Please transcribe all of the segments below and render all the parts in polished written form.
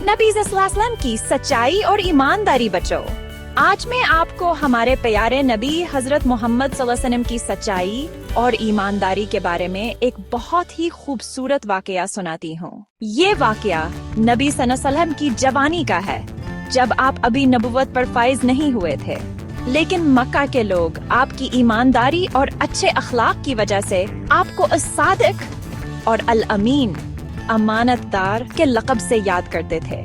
नबी सल्लल्लाहु की सच्चाई और ईमानदारी बचो। आज मैं आपको हमारे प्यारे नबी हजरत मोहम्मद सल्लल्लाहु अलैहि वसल्लम की सच्चाई और ईमानदारी के बारे में एक बहुत ही खूबसूरत वाकया सुनाती हूँ। ये वाकया नबी सल्लल्लाहु अलैहि वसल्लम की जवानी का है, जब आप अभी नबुव्वत पर फाइज नहीं हुए थे, लेकिन मक्का के लोग आपकी ईमानदारी और अच्छे अखलाक की वजह से आपको अस-सादिक और अल-अमीन, अमानतदार के लक़ब से याद करते थे।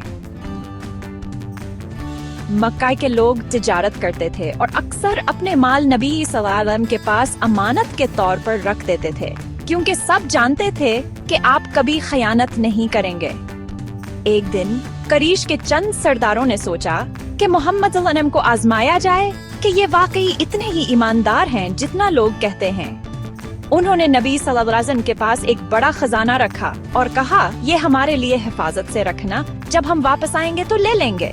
मक्का के लोग तिजारत करते थे और अक्सर अपने माल नबी सल्लल्लाहु अलैहि वसल्लम के पास अमानत के तौर पर रख देते थे, क्योंकि सब जानते थे कि आप कभी खयानत नहीं करेंगे। एक दिन करीश के चंद सरदारों ने सोचा कि मोहम्मद सल्लल्लाहु अलैहि वसल्लम को आजमाया जाए कि ये वाकई इतने ही ईमानदार हैं जितना लोग कहते हैं। उन्होंने नबी सल्लल्लाहु अलैहि वसल्लम के पास एक बड़ा खजाना रखा और कहा, ये हमारे लिए हिफाजत से रखना, जब हम वापस आएंगे तो ले लेंगे।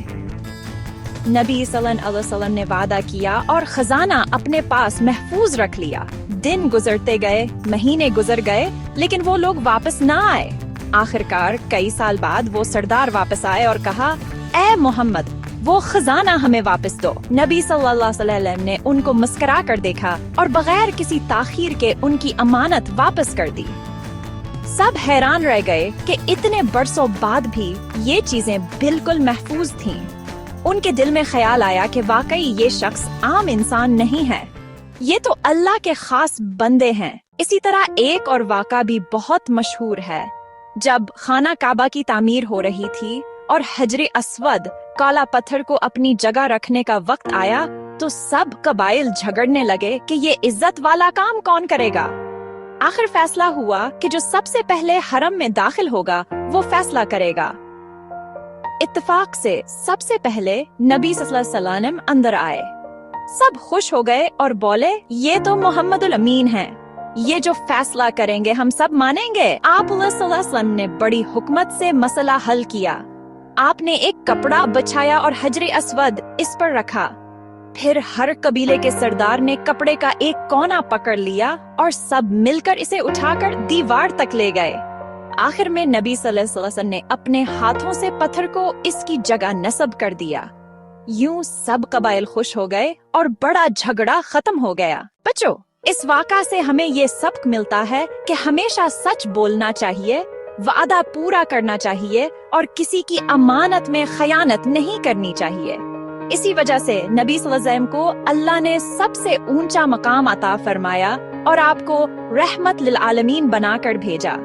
नबी सल्लल्लाहु अलैहि वसल्लम ने वादा किया और खजाना अपने पास महफूज रख लिया। दिन गुजरते गए, महीने गुजर गए, लेकिन वो लोग वापस ना आए। आखिरकार कई साल बाद वो सरदार वापस आए और कहा, ए मोहम्मद, वो खजाना हमें वापस दो। नबी सल्लल्लाहु अलैहि वसल्लम ने उनको मुस्कुरा कर देखा और बगैर किसी ताखीर के उनकी अमानत वापस कर दी। सब हैरान रह गए कि इतने बरसों बाद भी ये चीजें बिल्कुल महफूज थीं। उनके दिल में ख्याल आया कि वाकई ये शख्स आम इंसान नहीं है, ये तो अल्लाह के खास बंदे हैं। इसी तरह एक और वाक़ा भी बहुत मशहूर है। जब खाना काबा की तामीर हो रही थी और हजरे अस्वद, काला पत्थर को अपनी जगह रखने का वक्त आया, तो सब कबाइल झगड़ने लगे कि ये इज्जत वाला काम कौन करेगा। आखिर फैसला हुआ कि जो सबसे पहले हरम में दाखिल होगा वो फैसला करेगा। इत्तेफाक से सबसे पहले नबी सल्लल्लाहु अलैहि वसल्लम अंदर आए। सब खुश हो गए और बोले, ये तो मोहम्मदुल अमीन हैं, ये जो फैसला करेंगे हम सब मानेंगे। आप सल्लल्लाहु अलैहि वसल्लम ने बड़ी हुकमत से मसला हल किया। आपने एक कपड़ा बिछाया और हजरे अस्वद इस पर रखा। फिर हर कबीले के सरदार ने कपड़े का एक कोना पकड़ लिया और सब मिलकर इसे उठाकर दीवार तक ले गए। आखिर में नबी सल्लल्लाहु अलैहि वसल्लम ने अपने हाथों से पत्थर को इसकी जगह नस्ब कर दिया। यूं सब कबाइल खुश हो गए और बड़ा झगड़ा खत्म हो गया। बच्चों, इस वाक़ा से हमें ये सबक मिलता है कि हमेशा सच बोलना चाहिए, वादा पूरा करना चाहिए और किसी की अमानत में खयानत नहीं करनी चाहिए। इसी वजह से नबी सल्लल्लाहु अलैहि वसल्लम को अल्लाह ने सबसे ऊंचा मकाम अता फरमाया और आपको रहमत लिल आलमीन बनाकर भेजा।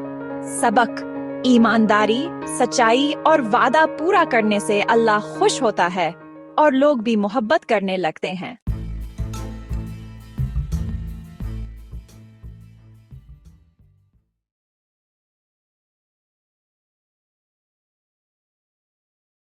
सबक: ईमानदारी, सच्चाई और वादा पूरा करने से अल्लाह खुश होता है और लोग भी मोहब्बत करने लगते हैं।